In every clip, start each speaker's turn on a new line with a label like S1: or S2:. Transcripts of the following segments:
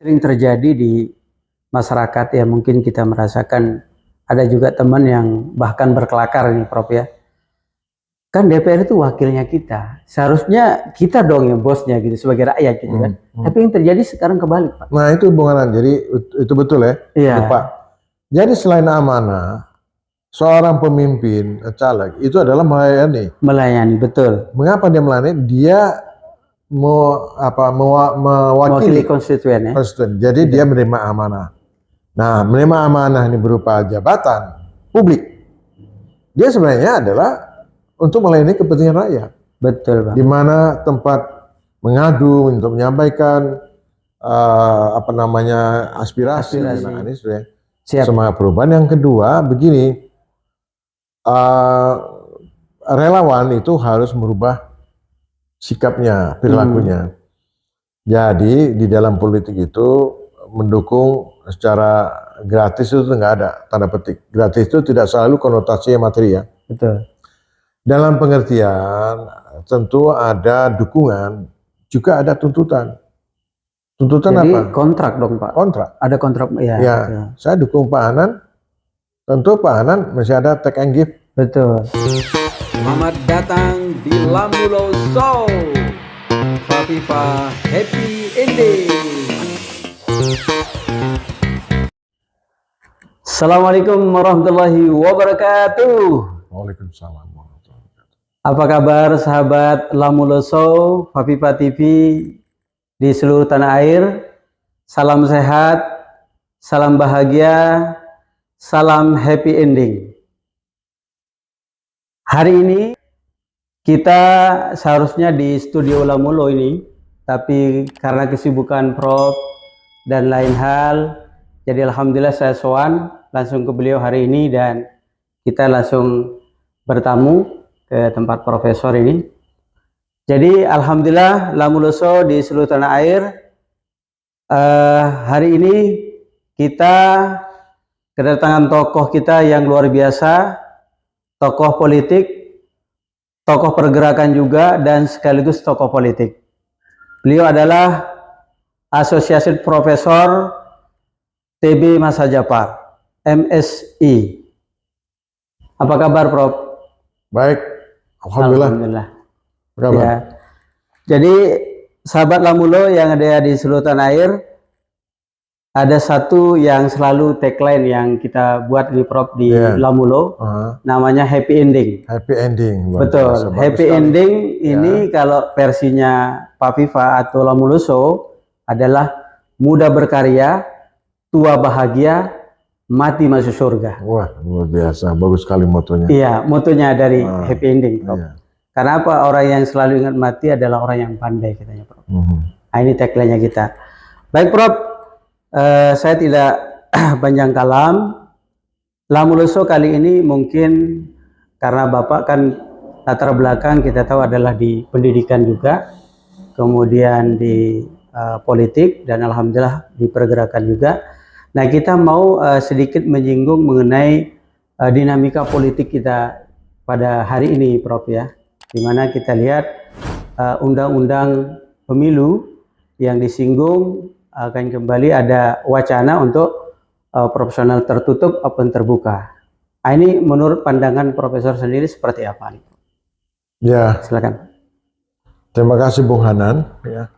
S1: Sering terjadi di masyarakat ya, mungkin kita merasakan ada juga teman yang bahkan berkelakar nih Prof ya. Kan DPR itu wakilnya kita, seharusnya kita dong yang bosnya gitu sebagai rakyat gitu kan. Tapi yang terjadi sekarang kebalik Pak.
S2: Nah itu Bung Hanan, jadi itu betul ya.
S1: Iya.
S2: Pak. Jadi selain amanah, seorang pemimpin caleg itu adalah melayani.
S1: Melayani, betul.
S2: Mengapa dia melayani? Dia mewakili
S1: konstituen ya.
S2: Konstituen. Jadi dia menerima amanah. Nah, menerima amanah ini berupa jabatan publik. Dia sebenarnya adalah untuk melayani kepentingan rakyat.
S1: Betul, Bang.
S2: Di mana tempat mengadu untuk menyampaikan aspirasi. Nah, ini sudah semangat perubahan. Yang kedua, begini, relawan itu harus merubah sikapnya, perilakunya. Jadi di dalam politik itu mendukung secara gratis itu nggak ada, tanda petik. Gratis itu tidak selalu konotasinya materi ya.
S1: Betul.
S2: Dalam pengertian tentu ada dukungan, juga ada tuntutan. Tuntutan
S1: jadi,
S2: apa?
S1: Kontrak dong Pak.
S2: Kontrak.
S1: Ada kontrak ya.
S2: Ya, betul. Saya dukung Pak Hanan. Tentu Pak Hanan masih ada take and give.
S1: Betul.
S3: Selamat datang di Lamulo Show. Fafifa Happy Ending.
S1: Assalamualaikum warahmatullahi wabarakatuh.
S2: Waalaikumsalam warahmatullahi wabarakatuh.
S1: Apa kabar sahabat Lamulo Show, Fafifa TV di seluruh tanah air? Salam sehat, salam bahagia, salam happy ending. Hari ini kita seharusnya di studio Lamulo ini, tapi karena kesibukan Prof dan lain hal, jadi alhamdulillah saya sowan langsung ke beliau hari ini dan kita langsung bertamu ke tempat profesor ini. Jadi alhamdulillah Lamulo Show di seluruh tanah air. Hari ini kita kedatangan tokoh kita yang luar biasa, tokoh politik, tokoh pergerakan juga, dan sekaligus tokoh politik. Beliau adalah Associate Profesor TB Masa Japar, MSI. Apa kabar Prof?
S2: Baik, alhamdulillah.
S1: Alhamdulillah. Ya. Jadi sahabat Lamulo yang ada di seluruh tanah air, ada satu yang selalu tagline yang kita buat di Prof di Lamulo, namanya happy ending.
S2: Happy ending.
S1: Betul. Happy ending ini kalau versinya Fafifa atau Lamulo Show adalah muda berkarya, tua bahagia, mati masuk surga.
S2: Wah, luar biasa. Bagus sekali motonya.
S1: Iya, motonya dari happy ending, Prof. Karena apa? Orang yang selalu ingat mati adalah orang yang pandai, katanya Prof. Nah, ini tagline-nya kita. Baik Prof, saya tidak panjang kalam. Lamulo Show kali ini mungkin karena Bapak kan latar belakang kita tahu adalah di pendidikan juga, kemudian di politik, dan alhamdulillah di pergerakan juga. Nah, kita mau sedikit menyinggung mengenai dinamika politik kita pada hari ini Prof ya. Dimana kita lihat undang-undang pemilu yang disinggung akan kembali ada wacana untuk proporsional tertutup open terbuka. Nah, ini menurut pandangan Profesor sendiri seperti apa nih?
S2: Ya,
S1: silakan.
S2: Terima kasih Bung Hanan. Ya.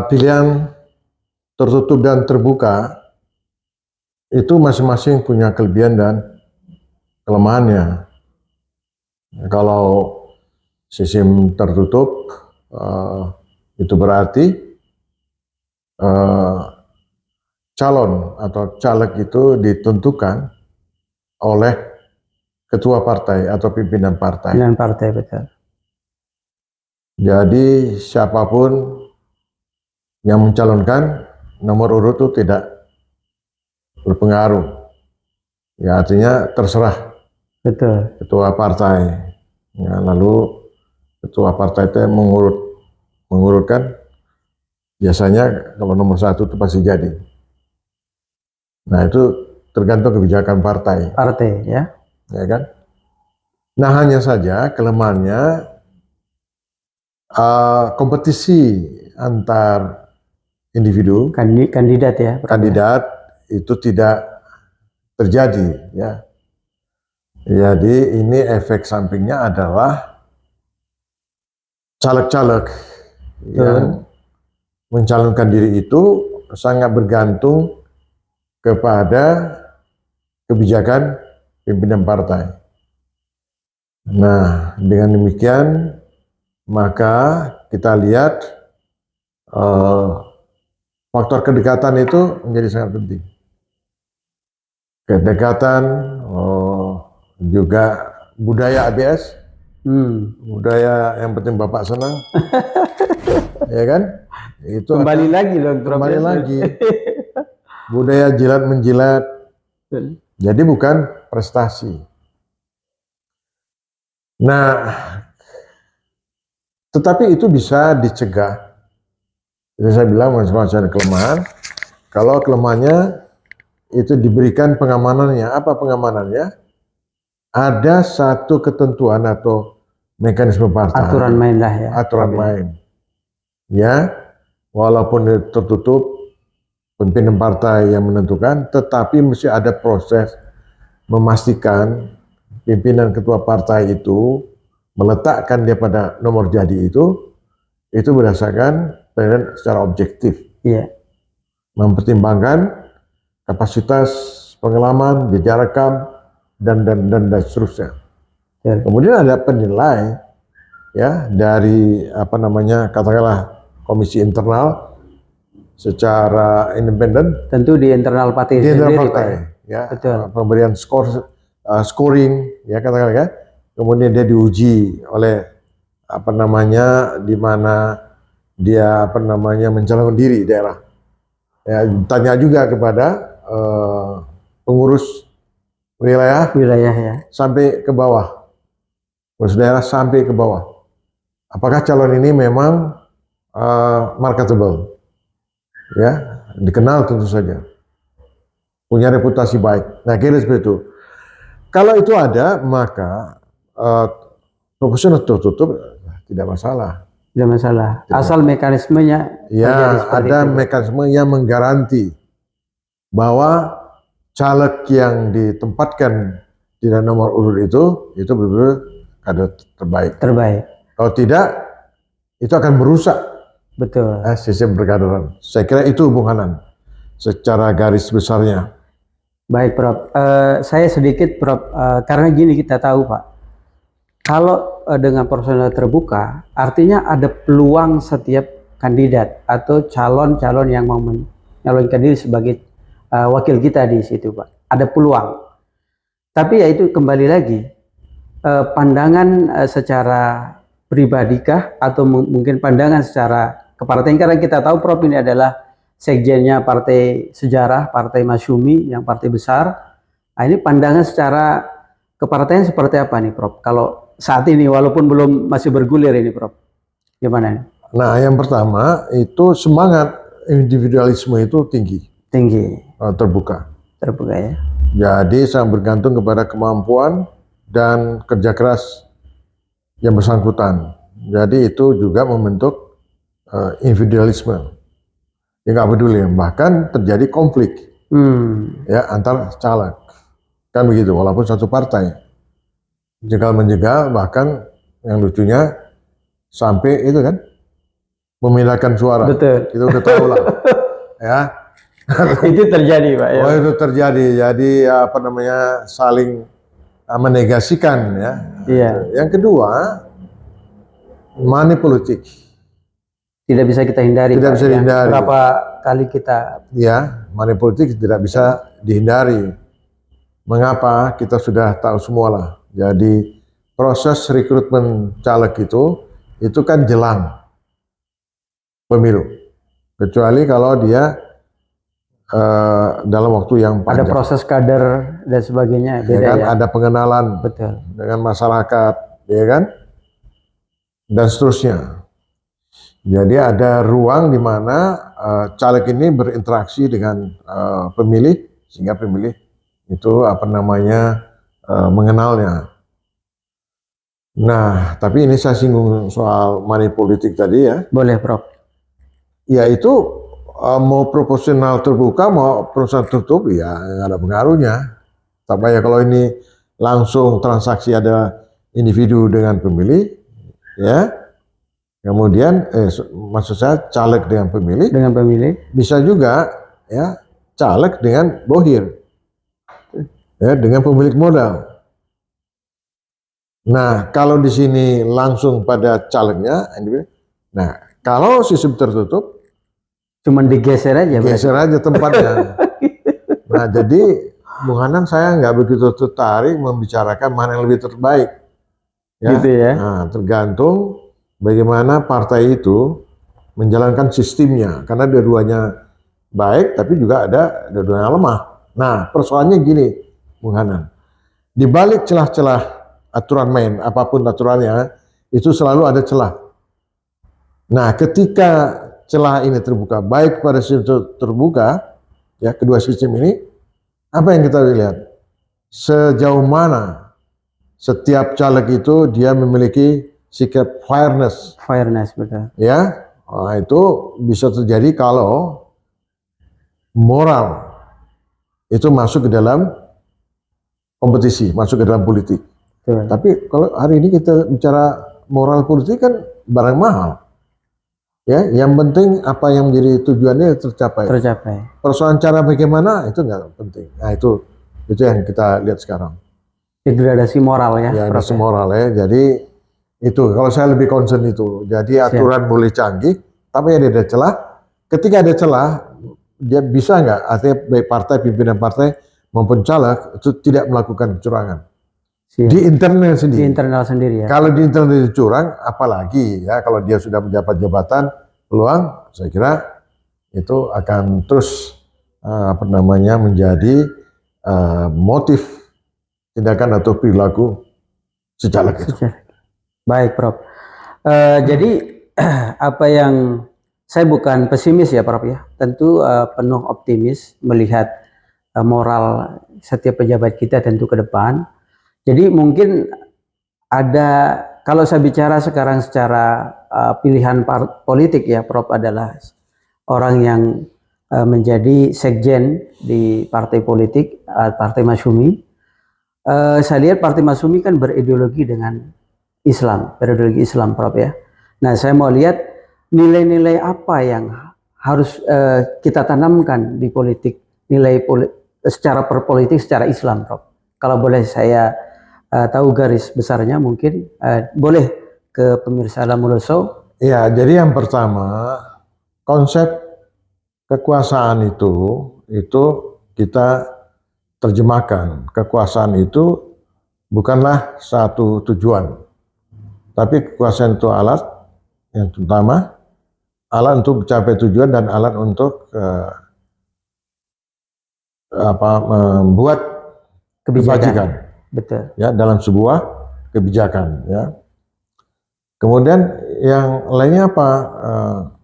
S2: Pilihan tertutup dan terbuka itu masing-masing punya kelebihan dan kelemahannya. Kalau sistem tertutup itu berarti calon atau caleg itu ditentukan oleh ketua partai atau pimpinan partai.
S1: Pimpinan partai, betul.
S2: Jadi siapapun yang mencalonkan, nomor urut itu tidak berpengaruh. Ya, artinya terserah.
S1: Betul.
S2: Ketua partai. Ya, lalu ketua partai itu mengurutkan. Biasanya kalau nomor satu itu pasti jadi. Nah, itu tergantung kebijakan partai.
S1: Partai, ya.
S2: Ya kan? Nah, hanya saja kelemahannya kompetisi antar individu
S1: kandidat ya, Prof.
S2: kandidat itu tidak terjadi ya. Jadi ini efek sampingnya adalah caleg-caleg yang mencalonkan diri itu sangat bergantung kepada kebijakan pimpinan partai. Nah, dengan demikian maka kita lihat faktor kedekatan itu menjadi sangat penting. Kedekatan, juga budaya ABS, budaya yang penting Bapak senang, ya kan? Itu
S1: Kembali lagi dong, Prof.
S2: kembali lagi. Budaya jilat menjilat. Jadi bukan prestasi. Nah, tetapi itu bisa dicegah. Jadi saya bilang macam-macam kelemahan. Kalau kelemahannya itu diberikan pengamanannya. Apa pengamanannya? Ada satu ketentuan atau mekanisme partai.
S1: Aturan main lah ya.
S2: Aturan main. Ya, walaupun tertutup, pimpinan partai yang menentukan, tetapi mesti ada proses memastikan pimpinan ketua partai itu meletakkan dia pada nomor jadi itu berdasarkan penilaian secara objektif.
S1: Iya.
S2: Mempertimbangkan kapasitas pengalaman, jejak rekam, dan seterusnya.
S1: Ya.
S2: Kemudian ada penilai ya dari katakanlah komisi internal secara independen.
S1: Tentu di internal partai
S2: Di internal
S1: sendiri,
S2: partai,
S1: Pak.
S2: ya.
S1: Betul.
S2: Pemberian scoring, ya katakanlah ya. Kemudian dia diuji oleh di mana dia mencalonkan diri daerah. Ya, tanya juga kepada pengurus wilayah
S1: ya.
S2: sampai ke bawah, pengurus daerah sampai ke bawah. Apakah calon ini memang marketable, ya, dikenal tentu saja, punya reputasi baik. Nah, kira seperti itu. Kalau itu ada, maka proporsional tertutup tidak masalah.
S1: Tidak masalah. Asal mekanismenya
S2: Ya, ada mekanisme yang menggaranti bahwa caleg yang ditempatkan di nomor urut itu benar-benar kader terbaik. Kalau tidak, itu akan merusak
S1: betul
S2: sistem perkaderan. Saya kira itu Bung Hanan secara garis besarnya.
S1: Baik, Prof. Saya sedikit, Prof. Karena gini, kita tahu, Pak, kalau dengan proporsional terbuka, artinya ada peluang setiap kandidat atau calon-calon yang mau menyalonkan diri sebagai wakil kita di situ, Pak. Ada peluang. Tapi ya itu kembali lagi, pandangan secara pribadikah atau mungkin pandangan secara kepartaian, karena kita tahu Prof ini adalah sekjennya partai sejarah, partai Masyumi, yang partai besar. Nah, ini pandangan secara kepartaian seperti apa nih, Prof? Kalau saat ini, walaupun masih bergulir ini, Prof, gimana nih?
S2: Nah, yang pertama itu semangat individualisme itu tinggi, terbuka
S1: ya.
S2: Jadi sangat bergantung kepada kemampuan dan kerja keras yang bersangkutan. Jadi itu juga membentuk individualisme. Ya nggak peduli, bahkan terjadi konflik ya antar caleg, kan begitu. Walaupun satu partai, jegal menjegal, bahkan yang lucunya sampai itu kan memindahkan suara.
S1: Betul.
S2: Itu udah tahu lah, ya.
S1: Itu terjadi, Pak. Ya.
S2: Oh, itu terjadi. Jadi saling menegasikan ya.
S1: Iya.
S2: Yang kedua, money politik.
S1: Tidak bisa kita hindari.
S2: Tidak bisa dihindari.
S1: Berapa kali kita.
S2: Ya, money politik tidak bisa dihindari. Mengapa? Kita sudah tahu semua lah. Jadi proses rekrutmen caleg itu kan jelang pemilu. Kecuali kalau dia dalam waktu yang panjang.
S1: Ada proses kader dan sebagainya, beda
S2: ya kan?
S1: Ya.
S2: Ada pengenalan dengan masyarakat, ya kan? Dan seterusnya. Jadi ada ruang di mana caleg ini berinteraksi dengan pemilih, sehingga pemilih itu mengenalnya. Nah, tapi ini saya singgung soal money politik tadi ya.
S1: Boleh, Prof.
S2: Ya itu mau proporsional terbuka mau proporsional tertutup ya nggak ada pengaruhnya. Tapi ya kalau ini langsung transaksi ada individu dengan pemilih, ya. Kemudian, maksud saya caleg dengan pemilih, bisa juga ya caleg dengan bohir, ya dengan pemilik modal. Nah, kalau di sini langsung pada calegnya, nah kalau sistem tertutup,
S1: cuman digeser aja.
S2: Geser aja tempatnya. Nah, jadi Bung Hanan saya nggak begitu tertarik membicarakan mana yang lebih terbaik. Ya.
S1: Gitu ya.
S2: Nah, tergantung bagaimana partai itu menjalankan sistemnya. Karena dua-duanya baik, tapi juga ada dua-duanya lemah. Nah, persoalannya gini, Bung Hanan. Di balik celah-celah aturan main, apapun aturannya, itu selalu ada celah. Nah, ketika celah ini terbuka, baik pada sistem terbuka, ya kedua sistem ini, apa yang kita lihat? Sejauh mana setiap caleg itu dia memiliki sikap fairness.
S1: Fairness, betul.
S2: Ya, nah, itu bisa terjadi kalau moral itu masuk ke dalam kompetisi, masuk ke dalam politik.
S1: Betul.
S2: Tapi kalau hari ini kita bicara moral politik kan barang mahal. Ya, yang penting apa yang menjadi tujuannya tercapai. Persoalan cara bagaimana itu nggak penting. Nah itu yang kita lihat sekarang.
S1: Degradasi moral ya.
S2: Degradasi moral ya. Jadi itu kalau saya lebih concern itu. Jadi aturan boleh canggih, tapi ada celah. Ketika ada celah, dia bisa nggak? Artinya baik partai, pimpinan partai maupun caleg itu tidak melakukan kecurangan. Di internal sendiri.
S1: Di internal sendiri ya.
S2: Kalau di internal curang, apalagi ya kalau dia sudah menjabat jabatan, peluang, saya kira itu akan terus menjadi motif tindakan atau perilaku si caleg itu.
S1: Baik, Prof. Jadi apa yang saya bukan pesimis ya, Prof ya. Tentu penuh optimis melihat moral setiap pejabat kita tentu ke depan. Jadi mungkin ada, kalau saya bicara sekarang secara pilihan politik ya, Prof adalah orang yang menjadi sekjen di partai politik, Partai Masyumi. Saya lihat Partai Masyumi kan berideologi dengan Islam, berideologi Islam, Prof ya. Nah, saya mau lihat nilai-nilai apa yang harus kita tanamkan di politik, secara perpolitik, secara Islam, Prof. Kalau boleh saya tahu garis besarnya mungkin boleh ke pemirsa Lamulo Show.
S2: Ya, jadi yang pertama konsep kekuasaan itu kita terjemahkan. Kekuasaan itu bukanlah satu tujuan, tapi kekuasaan itu alat yang pertama, alat untuk mencapai tujuan dan alat untuk membuat kebajikan.
S1: Betul.
S2: Ya, dalam sebuah kebijakan. Ya. Kemudian yang lainnya apa?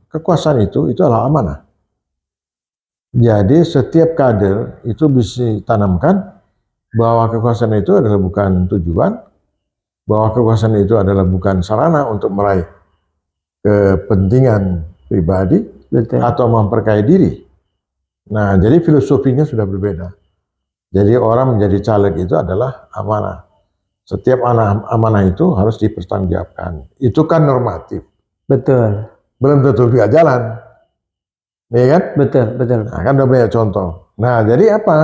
S2: Kekuasaan itu adalah amanah. Jadi setiap kader itu bisa ditanamkan bahwa kekuasaan itu adalah bukan tujuan, bahwa kekuasaan itu adalah bukan sarana untuk meraih kepentingan pribadi. Betul. Atau memperkaya diri. Nah, jadi filosofinya sudah berbeda. Jadi orang menjadi caleg itu adalah amanah. Setiap amanah itu harus dipertanggungjawabkan. Itu kan normatif.
S1: Betul.
S2: Belum tentu juga jalan. Iya kan?
S1: Betul, betul.
S2: Nah, kan udah banyak contoh. Nah, jadi apa?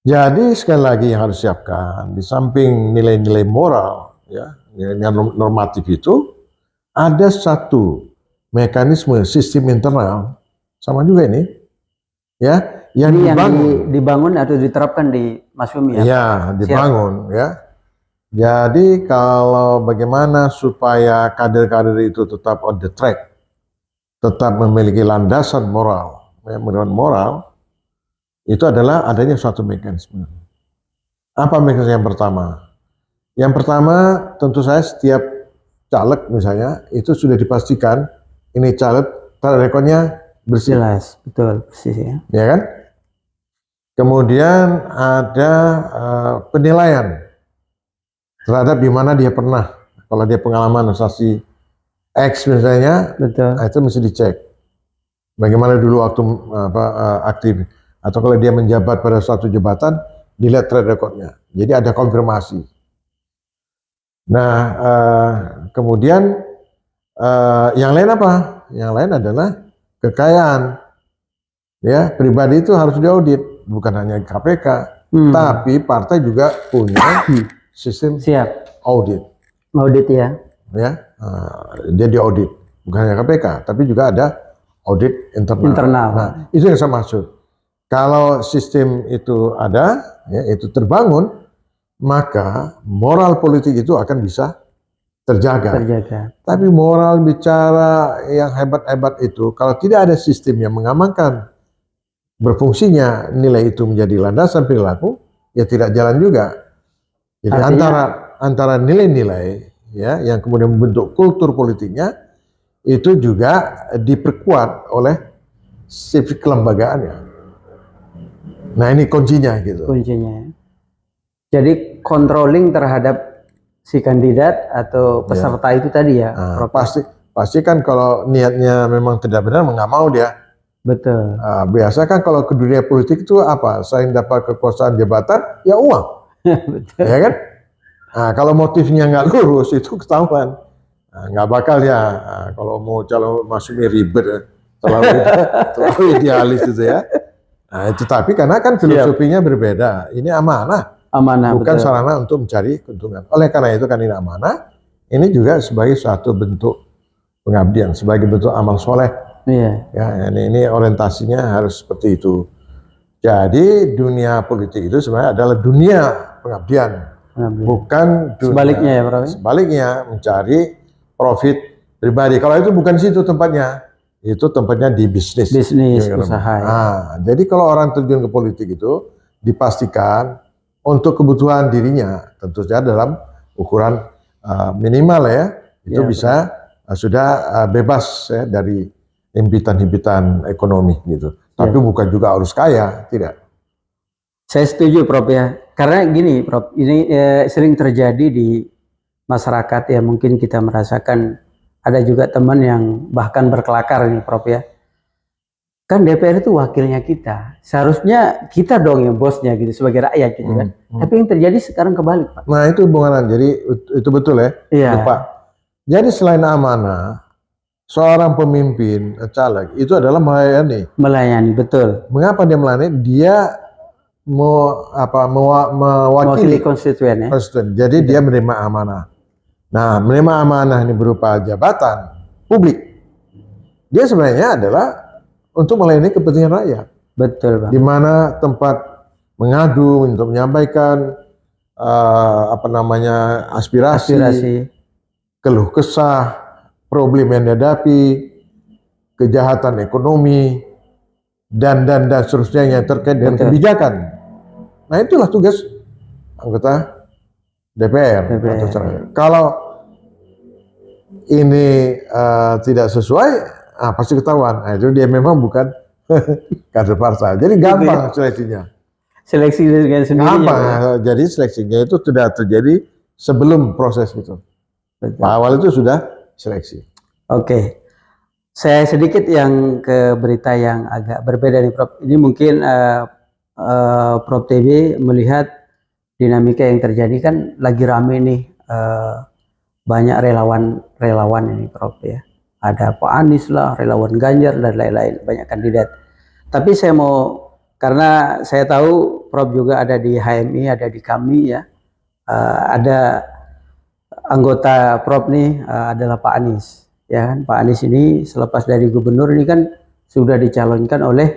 S2: Jadi sekali lagi yang harus siapkan, di samping nilai-nilai moral, ya, nilai normatif itu, ada satu mekanisme sistem internal, sama juga ini, ya, yang
S1: dibangun atau diterapkan di Masyumi ya?
S2: Iya, dibangun. Siap. Ya. Jadi kalau bagaimana supaya kader-kader itu tetap on the track, tetap memiliki landasan moral, moral, itu adalah adanya suatu mekanisme. Apa mekanisme yang pertama? Yang pertama tentu saya setiap caleg misalnya itu sudah dipastikan ini caleg rekodnya bersih.
S1: Jelas, betul, bersih ya.
S2: Ya kan? Kemudian ada penilaian terhadap di mana dia pernah. Kalau dia pengalaman organisasi X misalnya,
S1: betul.
S2: Nah itu mesti dicek. Bagaimana dulu waktu aktif, atau kalau dia menjabat pada suatu jabatan, dilihat track recordnya. Jadi ada konfirmasi. Nah, kemudian yang lain apa? Yang lain adalah kekayaan. Ya, pribadi itu harus diaudit, bukan hanya KPK, tapi partai juga punya sistem audit.
S1: Audit ya.
S2: Ya, dia diaudit, bukan hanya KPK, tapi juga ada audit internal. Nah, itu yang saya maksud. Kalau sistem itu ada, ya, itu terbangun, maka moral politik itu akan bisa terjaga. Tapi moral bicara yang hebat-hebat itu, kalau tidak ada sistem yang mengamankan berfungsinya nilai itu menjadi landasan perilaku, ya tidak jalan juga. Jadi antara nilai-nilai ya yang kemudian membentuk kultur politiknya itu juga diperkuat oleh sifat kelembagaannya. Nah, ini kuncinya gitu.
S1: Kuncinya. Jadi controlling terhadap si kandidat atau peserta itu tadi ya.
S2: Nah, pasti kan kalau niatnya memang tidak benar, nggak mau dia.
S1: Betul.
S2: Biasa kan kalau ke dunia politik itu apa? Selain dapat kekuasaan jabatan, ya uang.
S1: Betul.
S2: Ya kan? Nah, kalau motifnya nggak lurus itu ketahuan. Nah, nggak bakal ya. Nah, kalau mau calon masuknya ribet, terlalu idealis itu ya. Nah, itu tapi karena kan filosofinya berbeda. Ini amanah, bukan betul. Sarana untuk mencari keuntungan. Oleh karena itu kan ini amanah. Ini juga sebagai suatu bentuk pengabdian, sebagai bentuk amal soleh.
S1: Iya.
S2: Ya, ini orientasinya harus seperti itu. Jadi dunia politik itu sebenarnya adalah dunia pengabdian, bukan dunia,
S1: sebaliknya ya, Prof.
S2: Sebaliknya mencari profit pribadi. Kalau itu bukan situ tempatnya, itu tempatnya di bisnis.
S1: Bisnis, usaha. Ya.
S2: Nah, jadi kalau orang terjun ke politik itu dipastikan untuk kebutuhan dirinya, tentu saja dalam ukuran minimal ya, itu bisa sudah bebas ya dari himpitan-himpitan ekonomi gitu. Tapi bukan juga harus kaya, tidak.
S1: Saya setuju, Prof ya. Karena gini, Prof, ini sering terjadi di masyarakat ya. Mungkin kita merasakan ada juga teman yang bahkan berkelakar nih, Prof ya. Kan DPR itu wakilnya kita. Seharusnya kita dong yang bosnya gitu sebagai rakyat gitu kan. Tapi yang terjadi sekarang kebalik, Pak.
S2: Nah, itu hubungan. Jadi itu betul ya.
S1: Iya.
S2: Pak. Jadi selain amanah, seorang pemimpin caleg itu adalah melayani.
S1: Melayani, betul.
S2: Mengapa dia melayani? Dia mewakili
S1: konstituen ya.
S2: Jadi dia menerima amanah. Nah, menerima amanah ini berupa jabatan publik. Dia sebenarnya adalah untuk melayani kepentingan rakyat.
S1: Betul, Bang.
S2: Di mana tempat mengadu untuk menyampaikan aspirasi, keluh kesah, problem yang dihadapi, kejahatan ekonomi, dan seterusnya yang terkait dengan kebijakan. Nah, itulah tugas anggota DPR. Kalau ini tidak sesuai, pasti ketahuan. Nah, itu dia memang bukan kader partai. Jadi gampang seleksinya.
S1: Seleksi dengan sendirinya.
S2: Gampang. Jadi seleksinya itu sudah terjadi sebelum proses itu. Awal itu sudah seleksi.
S1: Oke. Saya sedikit yang ke berita yang agak berbeda nih, Prof. Ini mungkin Prof TB melihat dinamika yang terjadi kan lagi rame nih, banyak relawan ini, Prof ya. Ada Pak Anies lah, relawan Ganjar dan lain-lain, banyak kandidat. Tapi saya mau, karena saya tahu Prof juga ada di HMI, ada di kami ya, ada anggota Prof nih adalah Pak Anies. Ya kan, Pak Anies ini selepas dari gubernur ini kan sudah dicalonkan oleh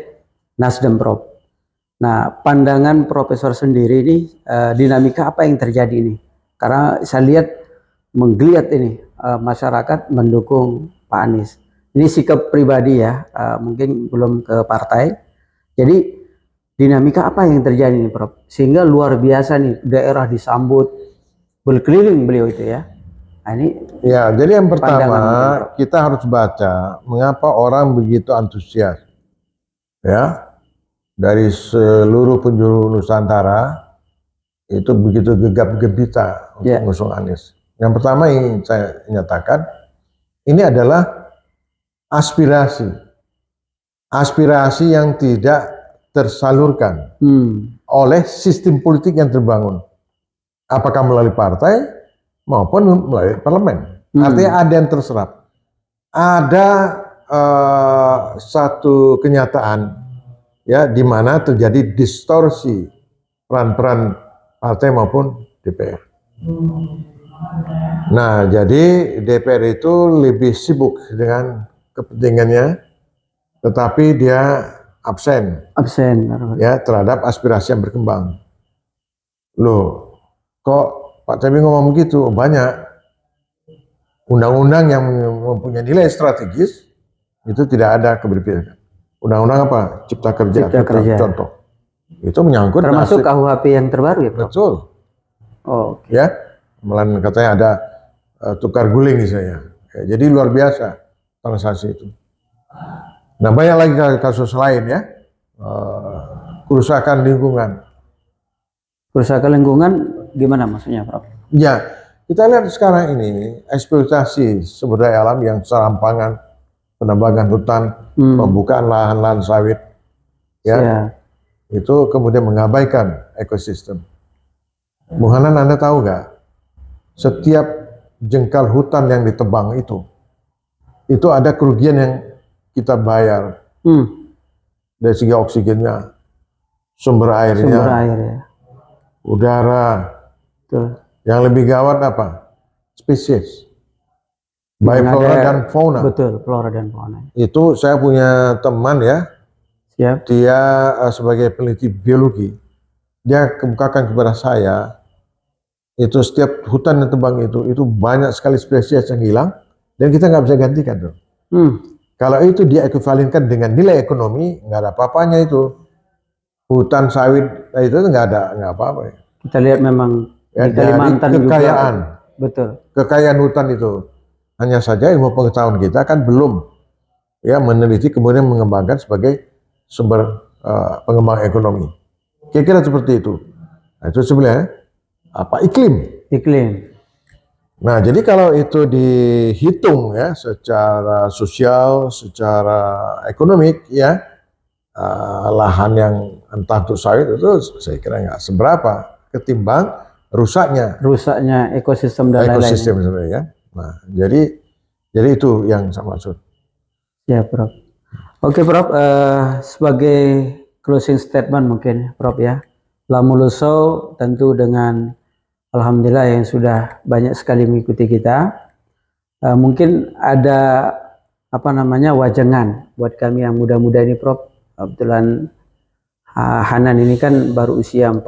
S1: Nasdem, Prof. Nah, pandangan Profesor sendiri ini dinamika apa yang terjadi ini? Karena saya lihat menggeliat ini masyarakat mendukung Pak Anies. Ini sikap pribadi ya, mungkin belum ke partai. Jadi dinamika apa yang terjadi nih, Prof? Sehingga luar biasa nih daerah disambut berkeliling beliau itu ya. Nah, ini
S2: ya, jadi yang pertama kita harus baca mengapa orang begitu antusias ya dari seluruh penjuru Nusantara itu begitu gegap gempita untuk mengusung Anies. Yang pertama yang saya nyatakan ini adalah aspirasi aspirasi yang tidak tersalurkan oleh sistem politik yang terbangun, apakah melalui partai maupun melalui parlemen. Artinya ada yang terserap. Ada satu kenyataan ya di mana terjadi distorsi peran-peran partai maupun DPR. Nah, jadi DPR itu lebih sibuk dengan kepentingannya, tetapi dia absen ya terhadap aspirasi yang berkembang. Loh, kok Pak Tebi ngomong begitu? Banyak undang-undang yang mempunyai nilai strategis itu tidak ada keberpihakan. Undang-undang apa? Cipta Kerja. Contoh. Itu menyangkut
S1: termasuk KUHP yang terbaru ya, Prof?
S2: Betul.
S1: Oh, okay.
S2: Ya, malah katanya ada tukar guling misalnya. Ya, jadi luar biasa transaksi itu. Nah, banyak lagi kasus lain ya. Kerusakan lingkungan.
S1: Kerusakan lingkungan gimana maksudnya, Prof?
S2: Ya, kita lihat sekarang ini eksploitasi sumber daya alam yang serampangan, penebangan hutan, pembukaan lahan-lahan sawit, ya, itu kemudian mengabaikan ekosistem. Bung Hanan, Anda tahu nggak? Setiap jengkal hutan yang ditebang itu ada kerugian yang kita bayar dari segi oksigennya, sumber airnya, udara. Betul. Yang lebih gawat apa? Spesies, baik flora dan fauna.
S1: Betul, flora dan fauna.
S2: Itu saya punya teman ya, dia sebagai peneliti biologi, dia kemukakan kepada saya, itu setiap hutan yang tebang itu banyak sekali spesies yang hilang, dan kita nggak bisa gantikan tuh. Kalau itu dia ekuivalenkan dengan nilai ekonomi, nggak ada apa-apanya itu. Hutan sawit itu nggak apa-apa.
S1: Kita lihat memang
S2: ya,
S1: di Kalimantan
S2: kekayaan,
S1: juga. Betul.
S2: Kekayaan hutan itu. Hanya saja ilmu pengetahuan kita kan belum ya meneliti kemudian mengembangkan sebagai sumber pengembang ekonomi. Kira-kira seperti itu. Nah, itu sebenarnya apa? Iklim. Nah, jadi kalau itu dihitung ya secara sosial, secara ekonomik ya, lahan yang entah untuk sawit itu saya kira nggak seberapa ketimbang rusaknya
S1: ekosistem dan lain-lain.
S2: Sebenarnya ya. Nah, jadi itu yang saya maksud.
S1: Ya, Prof. Oke, Prof. Sebagai closing statement mungkin, Prof ya. Lamuluso tentu dengan alhamdulillah yang sudah banyak sekali mengikuti kita. Mungkin ada wajangan buat kami yang muda-muda ini, Prof. Kebetulan Hanan ini kan baru usia 42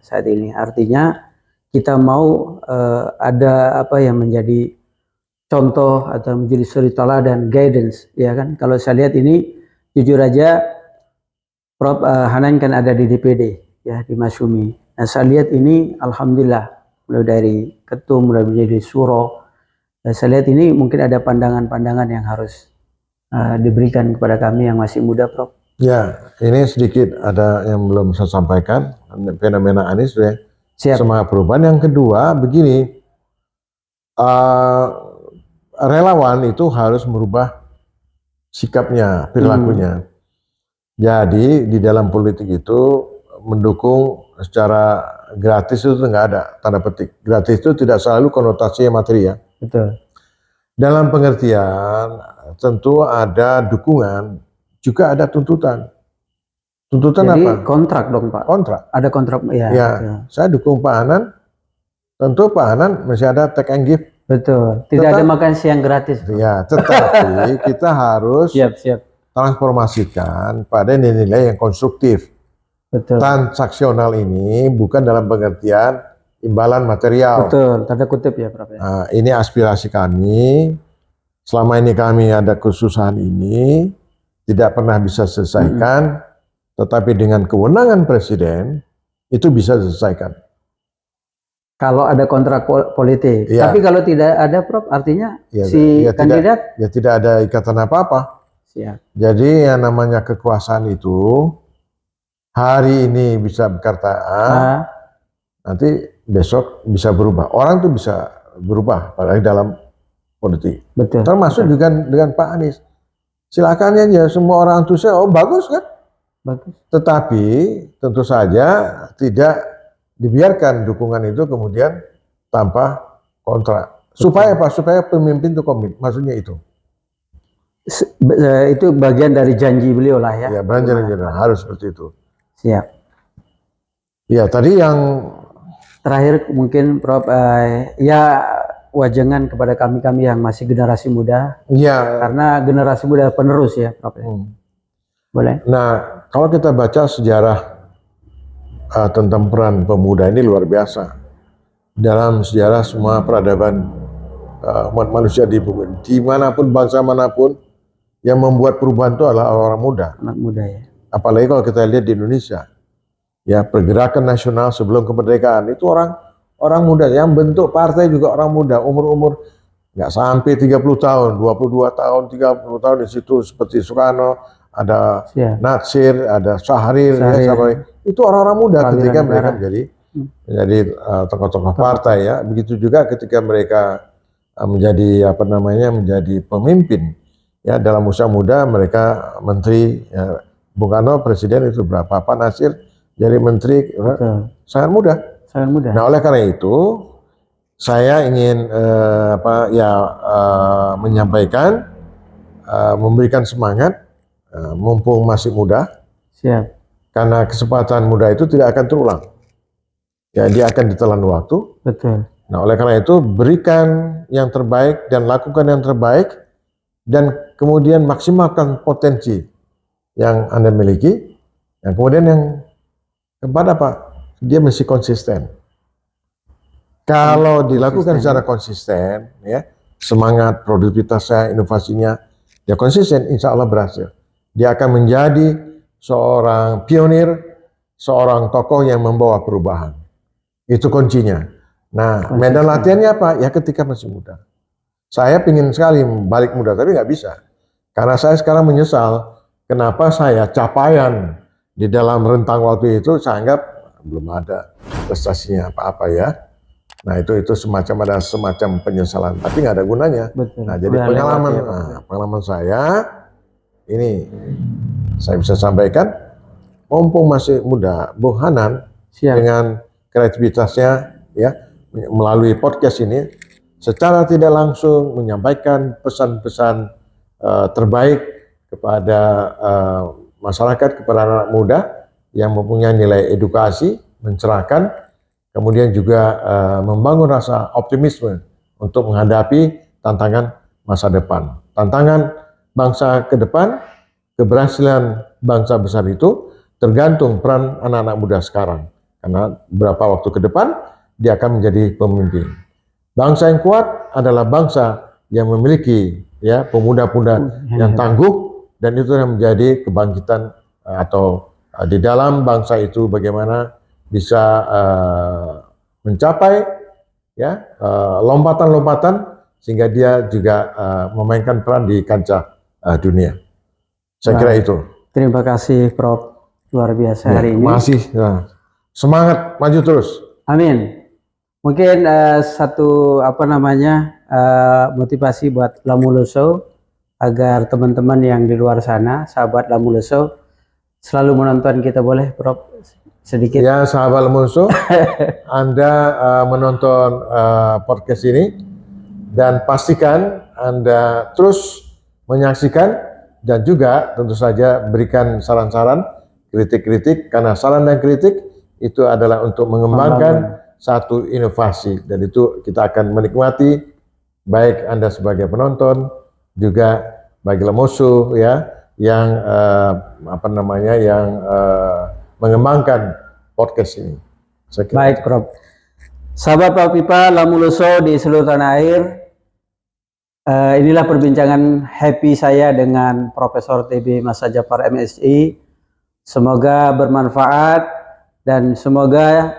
S1: saat ini. Artinya kita mau ada yang menjadi contoh atau menjadi suri teladan, guidance, ya kan? Kalau saya lihat ini jujur aja, Prof. Hanan kan ada di DPD ya di Masyumi. Nah, saya lihat ini alhamdulillah mulai dari ketum, mulai menjadi suro. Saya lihat ini mungkin ada pandangan-pandangan yang harus diberikan kepada kami yang masih muda, Prof.
S2: Ya, ini sedikit ada yang belum saya sampaikan, fenomena Anies ya. Semangat perubahan. Yang kedua, begini, relawan itu harus merubah sikapnya, perilakunya. Jadi di dalam politik itu mendukung secara gratis itu nggak ada, tanda petik. Gratis itu tidak selalu konotasinya materi ya.
S1: Betul.
S2: Dalam pengertian tentu ada dukungan, juga ada tuntutan. Tuntutan
S1: jadi,
S2: apa?
S1: Kontrak dong, Pak.
S2: Kontrak.
S1: Ada kontrak ya.
S2: Ya, saya dukung Pak Hanan. Tentu Pak Hanan masih ada take and give.
S1: Betul. Tidak ada makan siang gratis.
S2: Ya, tetapi kita harus transformasikan pada nilai-nilai yang konstruktif.
S1: Betul.
S2: Transaksional ini bukan dalam pengertian imbalan material.
S1: Betul, tanda kutip ya, Prof.
S2: Nah, ini aspirasi kami. Selama ini kami ada kesusahan ini, tidak pernah bisa selesaikan, tetapi dengan kewenangan presiden, itu bisa diselesaikan.
S1: Kalau ada kontrak politik. Ya. Tapi kalau tidak ada, Prof, artinya kandidat?
S2: Tidak ada ikatan apa-apa.
S1: Siap.
S2: Jadi yang namanya kekuasaan itu, hari ini bisa berkata A, nanti besok bisa berubah. Orang tuh bisa berubah, apalagi dalam politik.
S1: Betul.
S2: Termasuk juga dengan Pak Anies. silakan aja, semua orang antusias, oh bagus kan?
S1: Bagus.
S2: Tetapi tentu saja tidak dibiarkan dukungan itu kemudian tanpa kontrak. Supaya apa? Supaya pemimpin itu komit, maksudnya itu.
S1: Itu bagian dari janji beliau lah ya.
S2: Ya, janji harus seperti itu.
S1: Siap.
S2: Ya, tadi yang
S1: Terakhir mungkin Prof, ya wajangan kepada kami yang masih generasi muda.
S2: ya,
S1: Karena generasi muda penerus ya Prof. Boleh.
S2: Nah, kalau kita baca sejarah tentang peran pemuda ini luar biasa. Dalam sejarah semua peradaban umat manusia di bumi, dimanapun, bangsa manapun, yang membuat perubahan itu adalah orang muda.
S1: Anak muda ya.
S2: Apalagi kalau kita lihat di Indonesia, ya pergerakan nasional sebelum kemerdekaan itu orang muda, yang bentuk partai juga orang muda, umur-umur nggak sampai 30 tahun, 22 tahun, 30 tahun di situ, seperti Soekarno, ada Natsir, ada Syahrir. Ya, itu orang-orang muda ketika mereka menjadi tokoh-tokoh partai ya. Begitu juga ketika mereka menjadi menjadi pemimpin ya, dalam usia muda mereka menteri ya. Bung Karno presiden itu berapa, Pak Nasir jadi menteri sangat muda.
S1: Sangat muda.
S2: Nah, oleh karena itu saya ingin menyampaikan, memberikan semangat, mumpung masih muda.
S1: Siap.
S2: Karena kesempatan muda itu tidak akan terulang. Ya, dia akan ditelan waktu.
S1: Betul.
S2: Nah, oleh karena itu berikan yang terbaik dan lakukan yang terbaik, dan kemudian maksimalkan potensi yang Anda miliki. Yang kemudian yang keempat apa? Dia mesti konsisten. Kalau dilakukan secara konsisten, ya, semangat, produktivitasnya, inovasinya, dia konsisten, insya Allah berhasil. Dia akan menjadi seorang pionir, seorang tokoh yang membawa perubahan. Itu kuncinya. Nah, medan latihannya apa? Ya ketika masih muda. Saya ingin sekali balik muda, tapi nggak bisa. Karena saya sekarang menyesal, kenapa saya capaian di dalam rentang waktu itu saya anggap belum ada prestasinya apa-apa ya. Nah, itu semacam penyesalan, tapi nggak ada gunanya.
S1: Betul.
S2: Nah, jadi pengalaman saya ini saya bisa sampaikan, mumpung masih muda, Bung Hanan dengan kreativitasnya ya, melalui podcast ini secara tidak langsung menyampaikan pesan-pesan terbaik kepada masyarakat, kepada anak muda yang mempunyai nilai edukasi, mencerahkan, kemudian juga membangun rasa optimisme untuk menghadapi tantangan masa depan. Tantangan bangsa ke depan, keberhasilan bangsa besar itu tergantung peran anak-anak muda sekarang. Karena beberapa waktu ke depan dia akan menjadi pemimpin. Bangsa yang kuat adalah bangsa yang memiliki ya pemuda-pemuda yang tangguh, dan itu yang menjadi kebangkitan atau di dalam bangsa itu bagaimana bisa mencapai ya lompatan-lompatan sehingga dia juga memainkan peran di kancah dunia. Saya kira itu.
S1: Terima kasih Prof, luar biasa hari ini.
S2: Masih semangat, maju terus.
S1: Amin. Mungkin satu motivasi buat Lamuluso agar teman-teman yang di luar sana, sahabat Lamuluso, selalu menonton kita, boleh Prof sedikit? Ya,
S2: sahabat Lamuluso, Anda menonton podcast ini dan pastikan Anda terus menyaksikan, dan juga tentu saja berikan saran-saran, kritik-kritik, karena saran dan kritik itu adalah untuk mengembangkan satu inovasi, dan itu kita akan menikmati, baik Anda sebagai penonton, juga bagi Lamuluso ya, yang mengembangkan podcast ini.
S1: Baik Prof. Sahabat Prof Pipa Lamuluso di seluruh tanah air, inilah perbincangan happy saya dengan Profesor TB Masa Jafar MSI. Semoga bermanfaat, dan semoga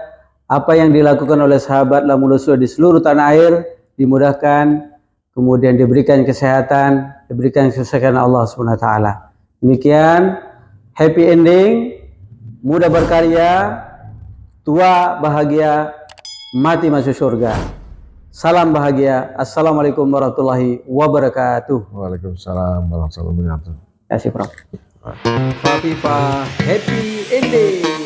S1: apa yang dilakukan oleh sahabat Lamuluso di seluruh tanah air dimudahkan, kemudian diberikan kesehatan, diberikan kesuksesan Allah SWT. Demikian, happy ending, muda berkarya, tua bahagia, mati masuk surga. Salam bahagia. Assalamualaikum warahmatullahi wabarakatuh.
S2: Waalaikumsalam warahmatullahi wabarakatuh.
S1: Terima kasih, Prof.
S3: Fafifa Happy Ending.